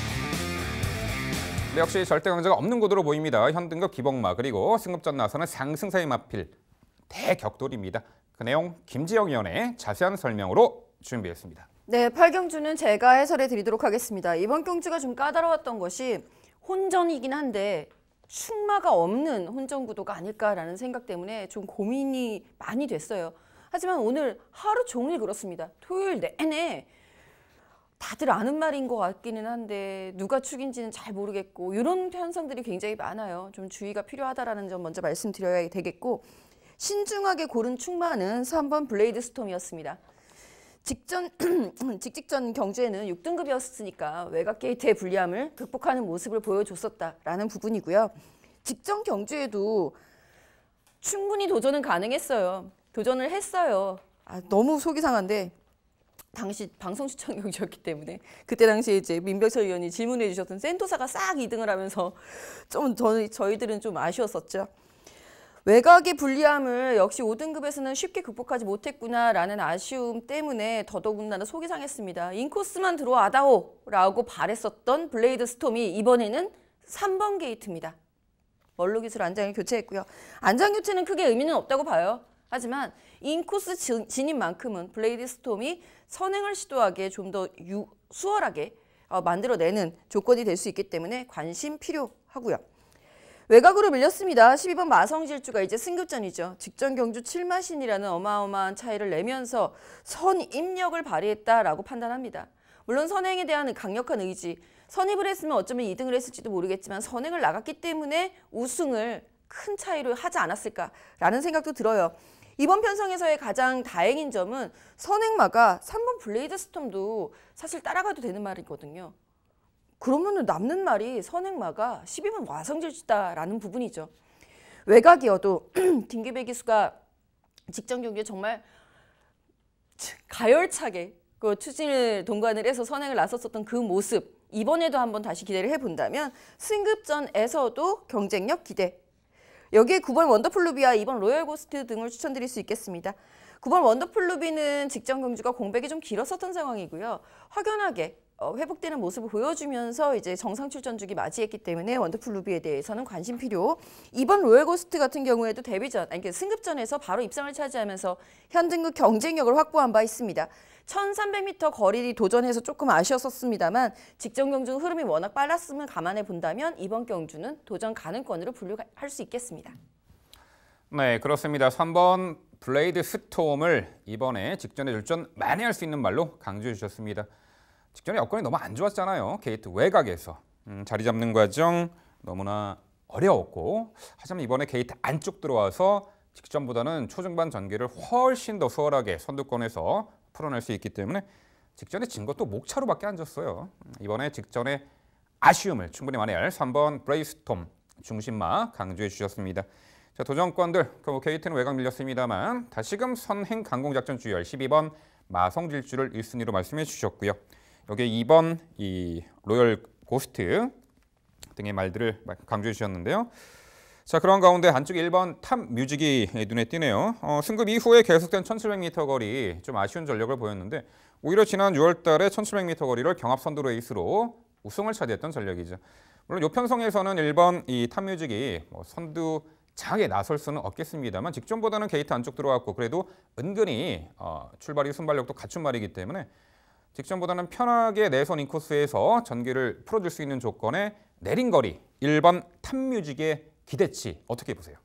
Speaker 1: 네, 역시 절대 강자가 없는 구도로 보입니다. 현등급 기복마 그리고 승급전 나서는 상승사의 마필 대격돌입니다. 그 내용 김지영 위원의 자세한 설명으로 준비했습니다.
Speaker 2: 네, 8경주는 제가 해설해 드리도록 하겠습니다. 이번 경주가 좀 까다로웠던 것이 혼전이긴 한데 충마가 없는 혼전 구도가 아닐까라는 생각 때문에 좀 고민이 많이 됐어요. 하지만 오늘 하루 종일 그렇습니다. 토요일 내내 다들 아는 말인 것 같기는 한데 누가 축인지는 잘 모르겠고 이런 현상들이 굉장히 많아요. 좀 주의가 필요하다라는 점 먼저 말씀드려야 되겠고 신중하게 고른 충마는 3번 블레이드 스톰이었습니다. 직전 경주에는 6등급이었으니까 외곽 게이트의 불리함을 극복하는 모습을 보여줬었다라는 부분이고요. 직전 경주에도 충분히 도전은 가능했어요. 도전을 했어요. 너무 속이 상한데 당시 방송 추천 경주였기 때문에 그때 당시에 이제 민병철 의원이 질문해 주셨던 센토사가 싹 2등을 하면서 좀 저희들은 좀 아쉬웠었죠. 외곽의 불리함을 역시 5등급에서는 쉽게 극복하지 못했구나라는 아쉬움 때문에 더더군다나 속이 상했습니다. 인코스만 들어와다오라고 바랬었던 블레이드 스톰이 이번에는 3번 게이트입니다. 멀로 기술 안장을 교체했고요. 안장 교체는 크게 의미는 없다고 봐요. 하지만 인코스 진입만큼은 블레이드 스톰이 선행을 시도하기에 좀 더 수월하게 만들어내는 조건이 될 수 있기 때문에 관심 필요하고요. 외곽으로 밀렸습니다. 12번 마성질주가 이제 승급전이죠. 직전 경주 7마신이라는 어마어마한 차이를 내면서 선입력을 발휘했다라고 판단합니다. 물론 선행에 대한 강력한 의지, 선입을 했으면 어쩌면 2등을 했을지도 모르겠지만 선행을 나갔기 때문에 우승을 큰 차이로 하지 않았을까라는 생각도 들어요. 이번 편성에서의 가장 다행인 점은 선행마가 3번 블레이드 스톰도 사실 따라가도 되는 말이거든요. 그러면 남는 말이 선행마가 12번 와성질주다라는 부분이죠. 외곽이어도 딩기배 기수가 직전 경기에 정말 가열차게 그 추진을 동반을 해서 선행을 나섰었던 그 모습 이번에도 한번 다시 기대를 해본다면 승급전에서도 경쟁력 기대. 여기에 9번 원더풀 루비아, 2번 로열 고스트 등을 추천드릴 수 있겠습니다. 9번 원더풀 루비는 직전 경주가 공백이 좀 길었었던 상황이고요. 확연하게 회복되는 모습을 보여주면서 이제 정상 출전주기 맞이했기 때문에 원더풀 루비에 대해서는 관심 필요. 2번 로열 고스트 같은 경우에도 데뷔전, 아니 승급전에서 바로 입상을 차지하면서 현등급 경쟁력을 확보한 바 있습니다. 1300m 거리 도전해서 조금 아쉬웠었습니다만 직전 경주 흐름이 워낙 빨랐음을 감안해 본다면 이번 경주는 도전 가능권으로 분류할 수 있겠습니다.
Speaker 1: 네, 그렇습니다. 3번 블레이드 스톰을 이번에 직전에 출전 많이 할 수 있는 말로 강조해 주셨습니다. 직전에 여건이 너무 안 좋았잖아요. 게이트 외곽에서 자리 잡는 과정 너무나 어려웠고, 하지만 이번에 게이트 안쪽 들어와서 직전보다는 초중반 전개를 훨씬 더 수월하게 선두권에서 풀어낼 수 있기 때문에 직전에 진 것도 목차로밖에 안 졌어요. 이번에 직전에 아쉬움을 충분히 만회할 3번 브레이스톰 중심마 강조해 주셨습니다. 자, 도전권들 게이트는 외곽 밀렸습니다만 다시금 선행 강공작전 주열 12번 마성질주를 1순위로 말씀해 주셨고요. 여기에 2번 이 로열 고스트 등의 말들을 강조해 주셨는데요. 자, 그런 가운데 안쪽에 1번 탑 뮤직이 눈에 띄네요. 승급 이후에 계속된 1700m 거리 좀 아쉬운 전력을 보였는데 오히려 지난 6월 달에 1700m 거리를 경합 선두 레이스로 우승을 차지했던 전력이죠. 물론 요 편성에서는 1번 이 탑 뮤직이 선두 장에 나설 수는 없겠습니다만 직전보다는 게이트 안쪽 들어왔고 그래도 은근히 출발이 순발력도 갖춘 말이기 때문에 직전보다는 편하게 내선 인코스에서 전개를 풀어줄 수 있는 조건에 내린 거리 1번 탑뮤직의 기대치 어떻게 보세요?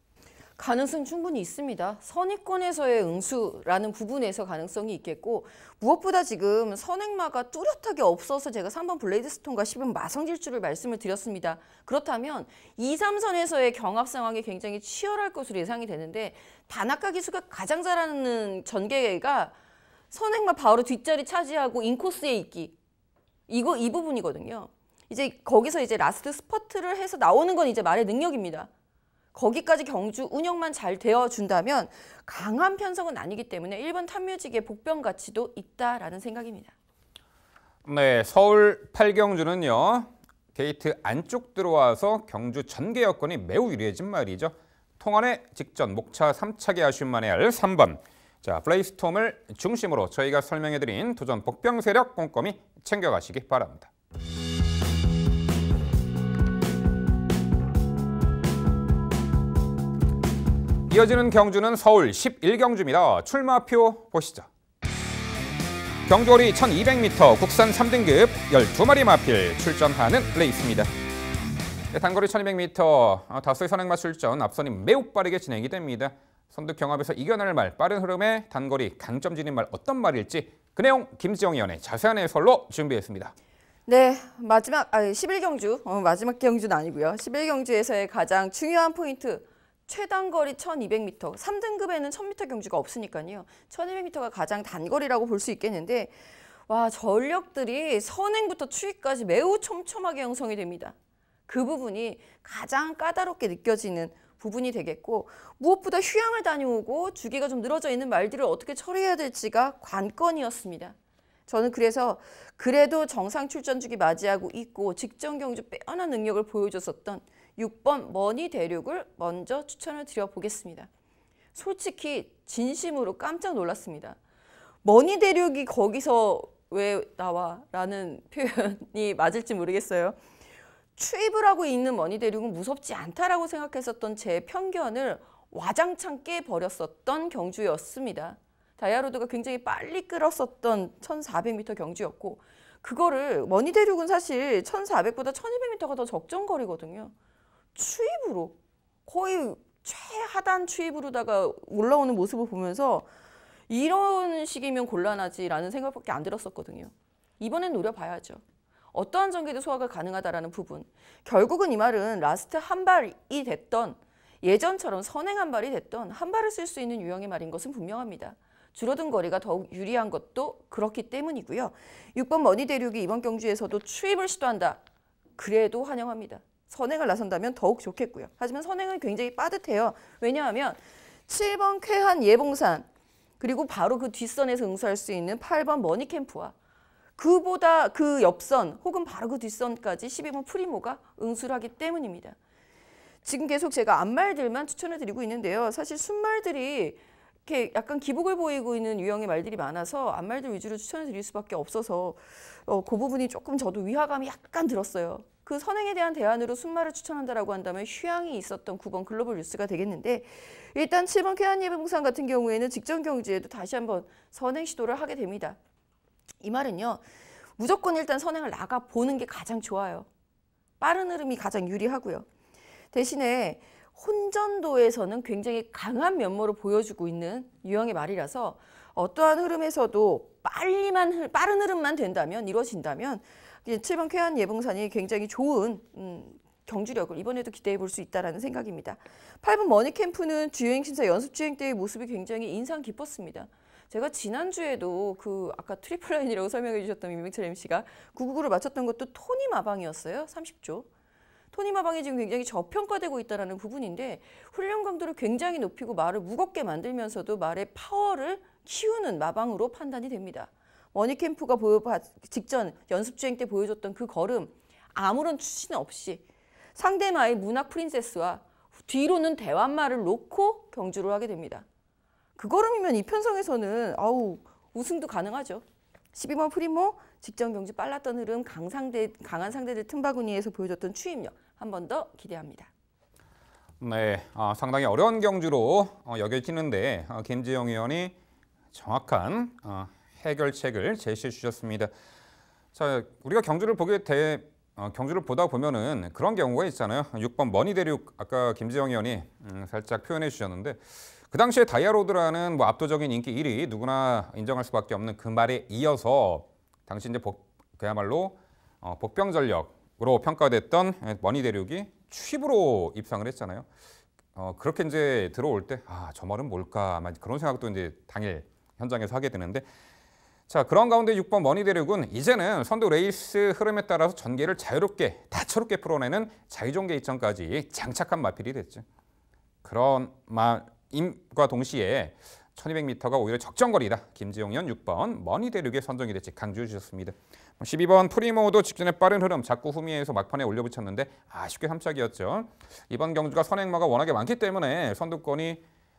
Speaker 2: 가능성 충분히 있습니다. 선입권에서의 응수라는 부분에서 가능성이 있겠고 무엇보다 지금 선행마가 뚜렷하게 없어서 제가 3번 블레이드 스톤과 10번 마성질주를 말씀을 드렸습니다. 그렇다면 2, 3선에서의 경합 상황이 굉장히 치열할 것으로 예상이 되는데 단아까 기수가 가장 잘하는 전개가 선행마 바로 뒷자리 차지하고 인코스에 있기. 이 부분이거든요. 이제 거기서 이제 라스트 스퍼트를 해서 나오는 건 이제 말의 능력입니다. 거기까지 경주 운영만 잘 되어준다면 강한 편성은 아니기 때문에 1번 탑뮤직의 복병 가치도 있다라는 생각입니다.
Speaker 1: 네, 서울 8경주는요. 게이트 안쪽 들어와서 경주 전개 여건이 매우 유리해진 말이죠. 통안의 직전 목차 3차기 아쉬움 만회할 3번. 자, 블레이스톰을 중심으로 저희가 설명해드린 도전 복병 세력 꼼꼼히 챙겨가시기 바랍니다. 이어지는 경주는 서울 11경주입니다. 출마표 보시죠. 경주거리 1200m 국산 3등급 12마리 마필 출전하는 레이스입니다. 단거리 1200m 다수의 선행마 출전 앞선이 매우 빠르게 진행이 됩니다. 선두 경합에서 이겨낼 말, 빠른 흐름의 단거리 강점 지닌 말 어떤 말일지 그 내용 김지영 위원의 자세한 해설로 준비했습니다.
Speaker 2: 네, 마지막 11경주, 마지막 경주는 아니고요. 11경주에서의 가장 중요한 포인트, 최단거리 1200m, 3등급에는 1000m 경주가 없으니까요. 1200m가 가장 단거리라고 볼 수 있겠는데 와, 전력들이 선행부터 추위까지 매우 촘촘하게 형성이 됩니다. 그 부분이 가장 까다롭게 느껴지는 부분이 되겠고 무엇보다 휴양을 다녀오고 주기가 좀 늘어져 있는 말들을 어떻게 처리해야 될지가 관건이었습니다. 저는 그래서 그래도 정상 출전 주기 맞이하고 있고 직전 경주 빼어난 능력을 보여줬었던 6번 머니 대륙을 먼저 추천을 드려보겠습니다. 솔직히 진심으로 깜짝 놀랐습니다. 머니 대륙이 거기서 왜 나와? 라는 표현이 맞을지 모르겠어요. 추입을 하고 있는 머니 대륙은 무섭지 않다라고 생각했었던 제 편견을 와장창 깨버렸었던 경주였습니다. 다이아로드가 굉장히 빨리 끌었었던 1400m 경주였고 그거를 머니 대륙은 사실 1400보다 1200m가 더 적정거리거든요. 추입으로 거의 최하단 추입으로다가 올라오는 모습을 보면서 이런 식이면 곤란하지라는 생각밖에 안 들었었거든요. 이번엔 노려봐야죠. 어떠한 전개도 소화가 가능하다라는 부분. 결국은 이 말은 라스트 한 발이 됐던 예전처럼 선행 한 발이 됐던 한 발을 쓸 수 있는 유형의 말인 것은 분명합니다. 줄어든 거리가 더욱 유리한 것도 그렇기 때문이고요. 6번 머니 대륙이 이번 경주에서도 추입을 시도한다. 그래도 환영합니다. 선행을 나선다면 더욱 좋겠고요. 하지만 선행은 굉장히 빠듯해요. 왜냐하면 7번 쾌한 예봉산 그리고 바로 그 뒷선에서 응수할 수 있는 8번 머니캠프와 그보다 그 옆선 혹은 바로 그 뒷선까지 12번 프리모가 응수를 하기 때문입니다. 지금 계속 제가 앞말들만 추천을 드리고 있는데요. 사실 순말들이 이렇게 약간 기복을 보이고 있는 유형의 말들이 많아서 앞말들 위주로 추천을 드릴 수밖에 없어서 그 부분이 조금 저도 위화감이 약간 들었어요. 그 선행에 대한 대안으로 순말을 추천한다라고 한다면 휴양이 있었던 9번 글로벌 뉴스가 되겠는데 일단 7번 쾌한예봉상 같은 경우에는 직전 경주에도 다시 한번 선행 시도를 하게 됩니다. 이 말은요. 무조건 일단 선행을 나가보는 게 가장 좋아요. 빠른 흐름이 가장 유리하고요. 대신에 혼전도에서는 굉장히 강한 면모를 보여주고 있는 유형의 말이라서 어떠한 흐름에서도 빠른 흐름만 된다면 이루어진다면 7번 쾌한 예봉산이 굉장히 좋은 경주력을 이번에도 기대해 볼 수 있다는 생각입니다. 8번 머니캠프는 주행 심사 연습 주행 때의 모습이 굉장히 인상 깊었습니다. 제가 지난주에도 아까 트리플 라인이라고 설명해 주셨던 민병철 MC가 999를 맞췄던 것도 토니 마방이었어요. 30조. 토니 마방이 지금 굉장히 저평가되고 있다는 부분인데 훈련 강도를 굉장히 높이고 말을 무겁게 만들면서도 말의 파워를 키우는 마방으로 판단이 됩니다. 머니캠프가 직전 연습주행 때 보여줬던 그 걸음 아무런 추진 없이 상대마의 문학 프린세스와 뒤로는 대환마를 놓고 경주를 하게 됩니다. 그 걸음이면 이 편성에서는 우승도 가능하죠. 12번 프리모 직전 경주 빨랐던 흐름 강한 상대들 틈바구니에서 보여줬던 추임력 한 번 더 기대합니다.
Speaker 1: 네, 상당히 어려운 경주로 여겨지는데 김지영 의원이 정확한 해결책을 제시해 주셨습니다. 자, 우리가 경주를 보다 보면은 그런 경우가 있잖아요. 6번 머니대륙 아까 김지영 의원이 살짝 표현해 주셨는데 그 당시에 다이아로드라는 압도적인 인기 1위 누구나 인정할 수밖에 없는 그 말에 이어서 당시 이제 그야말로 복병 전력으로 평가됐던 머니대륙이 취입으로 입상을 했잖아요. 그렇게 이제 들어올 때 저 말은 뭘까 아마 그런 생각도 이제 당일 현장에서 하게 되는데 자 그런 가운데 6번 머니대륙은 이제는 선두 레이스 흐름에 따라서 전개를 자유롭게 다채롭게 풀어내는 자유전개 이점까지 장착한 마필이 됐죠. 그런 말임과 동시에 1200m가 오히려 적정거리다. 김지용 의원 6번 머니대륙에 선정이 됐지 강조해 주셨습니다. 12번 프리모도 직전에 빠른 흐름 자꾸 후미에서 막판에 올려붙였는데 아쉽게 3착이었죠. 이번 경주가 선행마가 워낙에 많기 때문에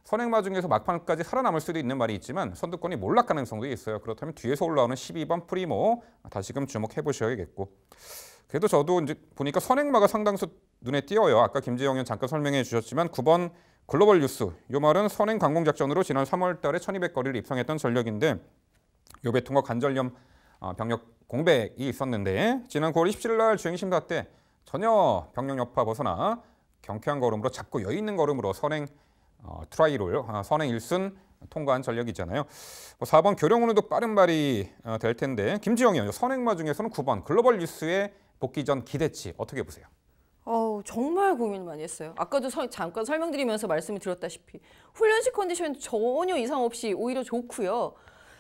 Speaker 1: 선행마 중에서 막판까지 살아남을 수도 있는 말이 있지만 선두권이 몰락 가능성도 있어요. 그렇다면 뒤에서 올라오는 12번 프리모 다시금 주목해 보셔야겠고 그래도 저도 이제 보니까 선행마가 상당수 눈에 띄어요. 아까 김지영 의원 잠깐 설명해 주셨지만 9번 글로벌 뉴스 이 말은 선행 강공 작전으로 지난 3월 달에 1200거리를 입성했던 전력인데 요배통과 관절염 병력 공백이 있었는데 지난 9월 27일 날 주행심사 때 전혀 병력 여파 벗어나 경쾌한 걸음으로 잡고 여유 있는 걸음으로 선행 트라이를 선행 1순 통과한 전력이잖아요. 4번 교령운우도 빠른 발이 될 텐데 김지영 의원 선행마 중에서는 9번 글로벌 뉴스의 복귀 전 기대치 어떻게 보세요?
Speaker 2: 정말 고민을 많이 했어요. 아까도 잠깐 설명드리면서 말씀을 드렸다시피 훈련식 컨디션 전혀 이상 없이 오히려 좋고요.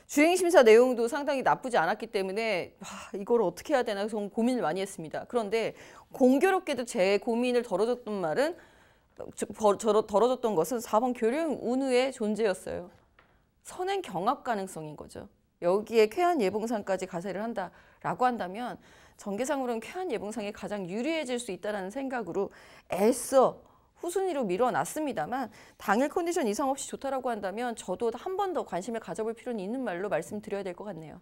Speaker 2: 주행심사 내용도 상당히 나쁘지 않았기 때문에 이걸 어떻게 해야 되나 정말 고민을 많이 했습니다. 그런데 공교롭게도 제 고민을 덜어줬던 것은 4번 교령운우의 존재였어요. 선행 경합 가능성인 거죠. 여기에 쾌한 예봉상까지 가세를 한다라고 한다면 전개상으로는 쾌한 예봉상이 가장 유리해질 수 있다는 생각으로 애써 후순위로 밀어놨습니다만 당일 컨디션 이상 없이 좋다라고 한다면 저도 한 번 더 관심을 가져볼 필요는 있는 말로 말씀드려야 될 것 같네요.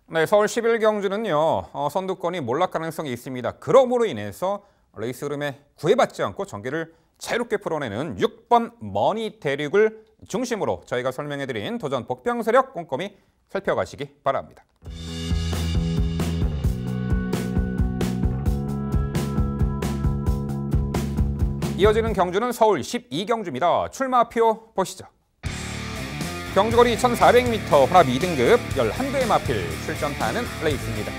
Speaker 1: 네, 서울 11경주는요. 선두권이 몰락 가능성이 있습니다. 그러므로 인해서 레이스 흐름에 구애받지 않고 전개를 자유롭게 풀어내는 6번 머니대륙을 중심으로 저희가 설명해드린 도전 복병세력 꼼꼼히 살펴가시기 바랍니다. 이어지는 경주는 서울 12경주입니다. 출마표 보시죠. 경주거리 1400m 혼합 2등급 11대의 마필 출전하는 레이스입니다.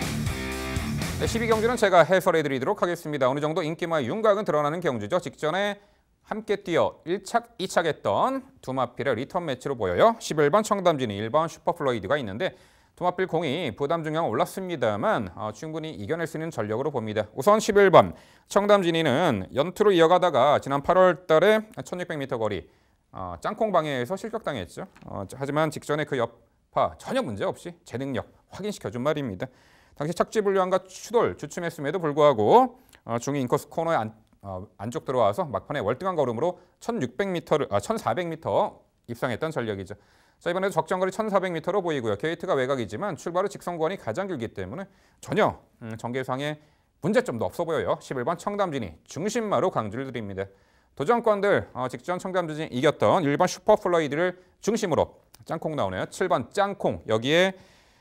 Speaker 1: 네, 12경주는 제가 해설해드리도록 하겠습니다. 어느 정도 인기마의 윤곽은 드러나는 경주죠. 직전에 함께 뛰어 1착, 2착했던 두 마필의 리턴 매치로 보여요. 11번 청담진이 1번 슈퍼플로이드가 있는데 두 마필 공이 부담 중량 올랐습니다만 충분히 이겨낼 수 있는 전력으로 봅니다. 우선 11번 청담진이는 연투로 이어가다가 지난 8월 달에 1600m 거리 짱콩 방해에서 실격당했죠. 하지만 직전에 그 여파 전혀 문제없이 제 능력 확인시켜준 말입니다. 당시 착지 불량과 추돌 주춤했음에도 불구하고 중위 인코스 코너에 안쪽 들어와서 막판에 월등한 걸음으로 1600m를 1400m 입상했던 전력이죠. 자, 이번에도 적정거리 1400m로 보이고요. 게이트가 외곽이지만 출발 후 직선권이 가장 길기 때문에 전혀 전개상에 문제점도 없어 보여요. 11번 청담진이 중심마로 강조를 드립니다. 도전권들 직전 청담진이 이겼던 1번 슈퍼플러이드를 중심으로 짱콩 나오네요. 7번 짱콩 여기에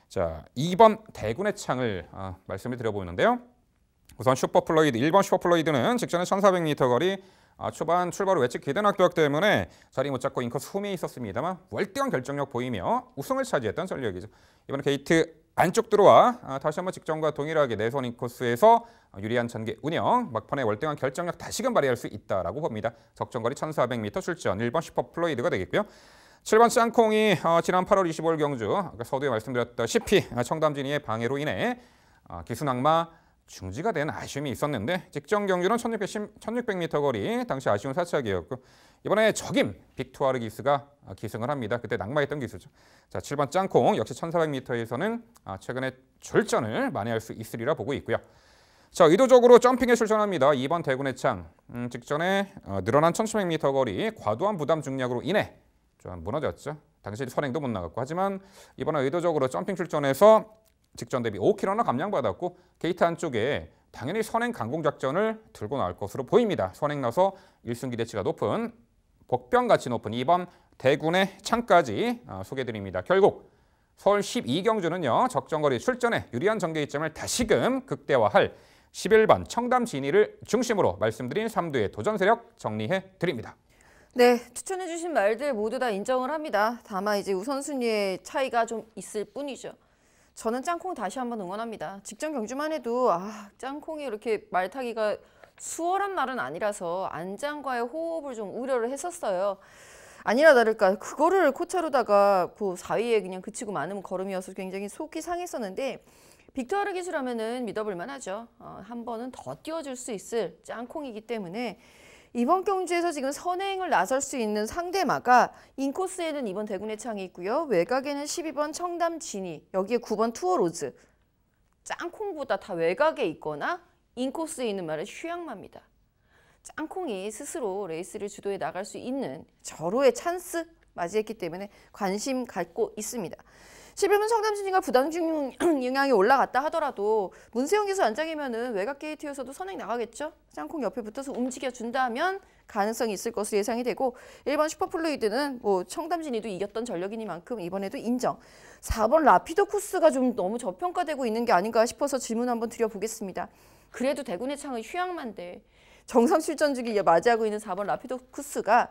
Speaker 1: 자 2번 대군의 창을 말씀을 드려보는데요. 우선 슈퍼플러이드 1번 슈퍼플러이드는 직전에 1400m 거리 초반 출발 후 외측 기대는 악도역 때문에 자리 못 잡고 인코스 후미에 있었습니다만 월등한 결정력 보이며 우승을 차지했던 전력이죠. 이번에 게이트 안쪽 들어와 다시 한번 직전과 동일하게 내선 인코스에서 유리한 전개 운영, 막판에 월등한 결정력 다시금 발휘할 수 있다라고 봅니다. 적정거리 1400m 출전 1번 슈퍼플로이드가 되겠고요. 7번 짱콩이 지난 8월 25일 경주 아까 서두에 말씀드렸다시피 청담진이의 방해로 인해 기순악마 중지가 된 아쉬움이 있었는데 직전 경주는 1600m 거리 당시 아쉬운 사착이었고 이번에 적임 빅투아르 기수가 기승을 합니다. 그때 낙마했던 기수죠. 자 7번 짱콩 역시 1400m에서는 최근에 출전을 만회할 수 있으리라 보고 있고요. 자 의도적으로 점핑에 출전합니다. 2번 대군의 창 직전에 늘어난 1700m 거리 과도한 부담 중량으로 인해 좀 무너졌죠. 당시 선행도 못 나갔고 하지만 이번에 의도적으로 점핑 출전해서 직전 대비 5km나 감량받았고 게이트 안쪽에 당연히 선행 강공 작전을 들고 나올 것으로 보입니다. 선행 나서 1승 기대치가 높은 복병같이 높은 2번 대군의 창까지 소개드립니다. 결국 서울 12경주는요. 적정거리 출전에 유리한 전개이점을 다시금 극대화할 11번 청담 진이를 중심으로 말씀드린 3두의 도전 세력 정리해 드립니다.
Speaker 2: 네, 추천해주신 말들 모두 다 인정을 합니다. 다만 이제 우선순위의 차이가 좀 있을 뿐이죠. 저는 짱콩 다시 한번 응원합니다. 직전 경주만 해도 짱콩이 이렇게 말타기가 수월한 말은 아니라서 안장과의 호흡을 좀 우려를 했었어요. 아니나 다를까 그거를 코차로다가 그 4위에 그냥 그치고 마는 걸음이어서 굉장히 속이 상했었는데 빅투아르 기수라면은 믿어볼 만하죠. 한 번은 더 띄워줄 수 있을 짱콩이기 때문에 이번 경주에서 지금 선행을 나설 수 있는 상대마가 인코스에는 2번 대군의 창이 있고요. 외곽에는 12번 청담 진이, 여기에 9번 투어로즈. 짱콩보다 다 외곽에 있거나 인코스에 있는 말은 휴양마입니다. 짱콩이 스스로 레이스를 주도해 나갈 수 있는 절호의 찬스 맞이했기 때문에 관심 갖고 있습니다. 11번 청담진이가 부담 중량이 올라갔다 하더라도 문세영 기수 안장이면은 외곽 게이트여서도 선행 나가겠죠. 짱콩 옆에 붙어서 움직여준다면 가능성이 있을 것으로 예상이 되고 1번 슈퍼플루이드는 뭐 청담진이도 이겼던 전력이니만큼 이번에도 인정. 4번 라피도 코스가 좀 너무 저평가되고 있는 게 아닌가 싶어서 질문 한번 드려보겠습니다. 그래도 대군의 창은 휴양만데 정상 출전 주기 맞이하고 있는 4번 라피도 코스가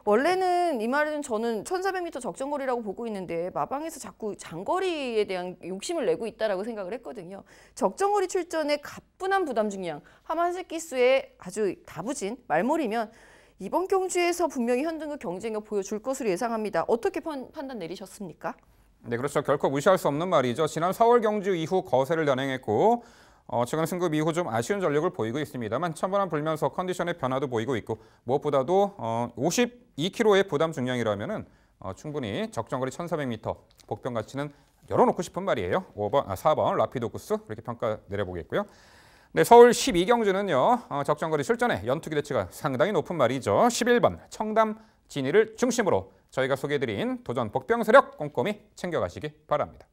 Speaker 2: 원래는 이 말은 저는 1400m 적정거리라고 보고 있는데 마방에서 자꾸 장거리에 대한 욕심을 내고 있다라고 생각을 했거든요. 적정거리 출전에 가뿐한 부담 중량, 하만색 기수의 아주 다부진 말몰이면 이번 경주에서 분명히 현등급 경쟁력 보여줄 것으로 예상합니다. 어떻게 판단 내리셨습니까?
Speaker 1: 네, 그렇죠. 결코 무시할 수 없는 말이죠. 지난 4월 경주 이후 거세를 단행했고 최근 승급 이후 좀 아쉬운 전력을 보이고 있습니다만 천번환 불면서 컨디션의 변화도 보이고 있고 무엇보다도 52kg의 부담 중량이라면은 충분히 적정거리 1400m 복병 가치는 열어놓고 싶은 말이에요. 4번 라피도쿠스 그렇게 평가 내려보겠고요. 네, 서울 12경주는요. 적정거리 출전에 연투 기대치가 상당히 높은 말이죠. 11번 청담 진이를 중심으로 저희가 소개해드린 도전 복병 세력 꼼꼼히 챙겨가시기 바랍니다.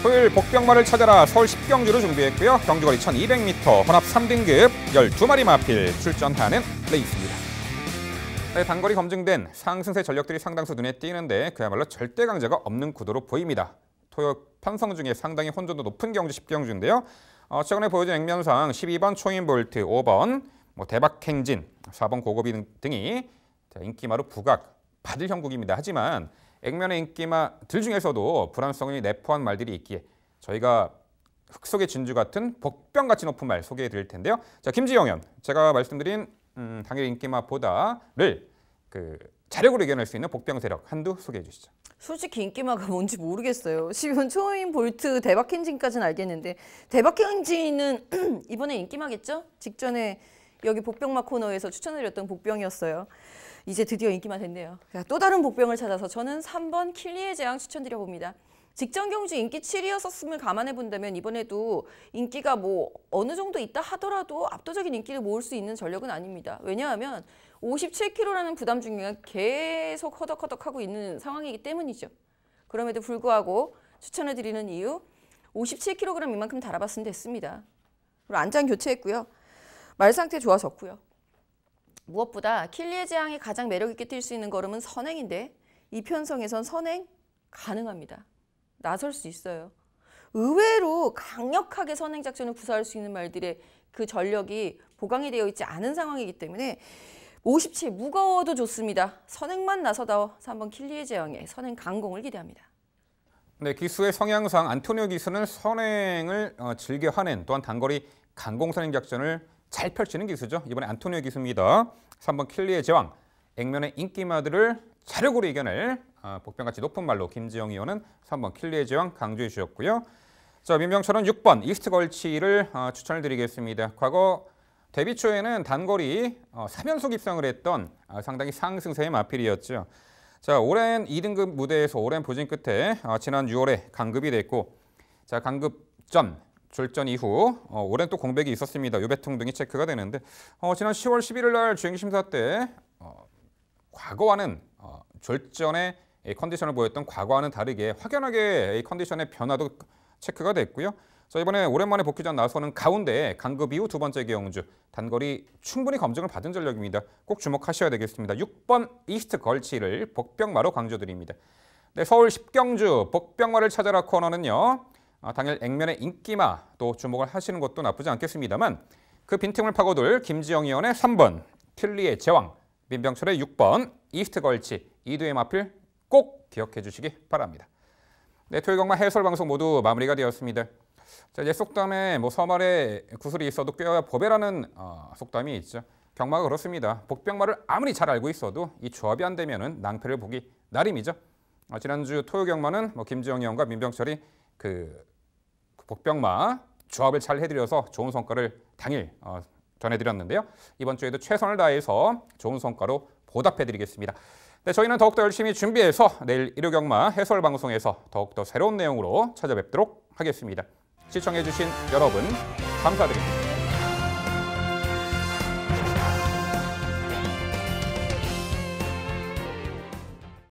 Speaker 1: 토요일 복병마를 찾아라 서울 10경주를 준비했고요. 경주거리 1200m 혼합 3등급 12마리 마필 출전하는 레이스입니다. 네, 단거리 검증된 상승세 전력들이 상당수 눈에 띄는데 그야말로 절대 강자가 없는 구도로 보입니다. 토요 편성 중에 상당히 혼돈도 높은 경주 10경주인데요. 최근에 보여준 액면상 12번 초인볼트, 5번 대박행진, 4번 고고비 등이 인기마로 부각 받을 형국입니다. 하지만 액면의 인기마들 중에서도 불안성이 내포한 말들이 있기에 저희가 흙 속의 진주 같은 복병같이 높은 말 소개해 드릴 텐데요. 자, 김지영 의원, 제가 말씀드린 당일 인기마보다를 자력으로 이겨낼 수 있는 복병 세력 한두 소개해 주시죠.
Speaker 2: 솔직히 인기마가 뭔지 모르겠어요. 12번 초인 볼트 대박 엔진까지는 알겠는데 대박 엔진은 이번에 인기마겠죠? 직전에 여기 복병마 코너에서 추천해드렸던 복병이었어요. 이제 드디어 인기만 됐네요. 또 다른 복병을 찾아서 저는 3번 킬리의 재앙 추천드려봅니다. 직전 경주 인기 7위였었음을 감안해 본다면 이번에도 인기가 뭐 어느 정도 있다 하더라도 압도적인 인기를 모을 수 있는 전력은 아닙니다. 왜냐하면 57kg라는 부담 중량 계속 허덕허덕하고 있는 상황이기 때문이죠. 그럼에도 불구하고 추천을 드리는 이유 57kg 이만큼 달아봤으면 됐습니다. 그리고 안장 교체했고요. 말 상태 좋아졌고요. 무엇보다 킬리의 재앙이 가장 매력 있게 뛸 수 있는 걸음은 선행인데 이 편성에선 선행 가능합니다. 나설 수 있어요. 의외로 강력하게 선행 작전을 구사할 수 있는 말들의 그 전력이 보강이 되어 있지 않은 상황이기 때문에 57 무거워도 좋습니다. 선행만 나서다 3번 킬리의 재앙에 선행 강공을 기대합니다.
Speaker 1: 네, 기수의 성향상 안토니오 기수는 선행을 즐겨 하는 또한 단거리 강공 선행 작전을 잘 펼치는 기수죠. 이번에 안토니오 기수입니다. 3번 킬리의 제왕, 액면의 인기마들을 자력으로 이겨낼 복병같이 높은 말로 김지영 의원은 3번 킬리의 제왕 강조해 주셨고요. 자, 민병철은 6번 이스트 걸치를 추천을 드리겠습니다. 과거 데뷔 초에는 단거리 3연속 입상을 했던 상당히 상승세의 마필이었죠. 자, 오랜 2등급 무대에서 오랜 부진 끝에 지난 6월에 강급이 됐고, 자, 강급 전 졸전 이후 오랜 또 공백이 있었습니다. 요배통 등이 체크가 되는데 지난 10월 11일 날 주행심사 때 과거와는 졸전의 컨디션을 보였던 과거와는 다르게 확연하게 이 컨디션의 변화도 체크가 됐고요. 자, 이번에 오랜만에 복귀전 나서는 가운데 강급 이후 두 번째 경주 단거리 충분히 검증을 받은 전력입니다. 꼭 주목하셔야 되겠습니다. 6번 이스트 걸치를 복병마로 강조드립니다. 네, 서울 10경주 복병마를 찾아라 코너는요. 당일 액면의 인기마 또 주목을 하시는 것도 나쁘지 않겠습니다만 그 빈틈을 파고들 김지영 의원의 3번 킬리의 제왕, 민병철의 6번 이스트 걸치 이 두의 마필 꼭 기억해 주시기 바랍니다. 네, 토요일경마 해설 방송 모두 마무리가 되었습니다. 자, 옛 속담에 서말에 구슬이 있어도 꿰어야 보배라는 속담이 있죠. 경마가 그렇습니다. 복병마를 아무리 잘 알고 있어도 이 조합이 안 되면은 낭패를 보기 나름이죠. 지난주 토요 경마는 김지영 의원과 민병철이 그 복병마 조합을 잘 해드려서 좋은 성과를 당일 전해드렸는데요. 이번 주에도 최선을 다해서 좋은 성과로 보답해드리겠습니다. 네, 저희는 더욱더 열심히 준비해서 내일 일요 경마 해설 방송에서 더욱더 새로운 내용으로 찾아뵙도록 하겠습니다. 시청해주신 여러분 감사드립니다.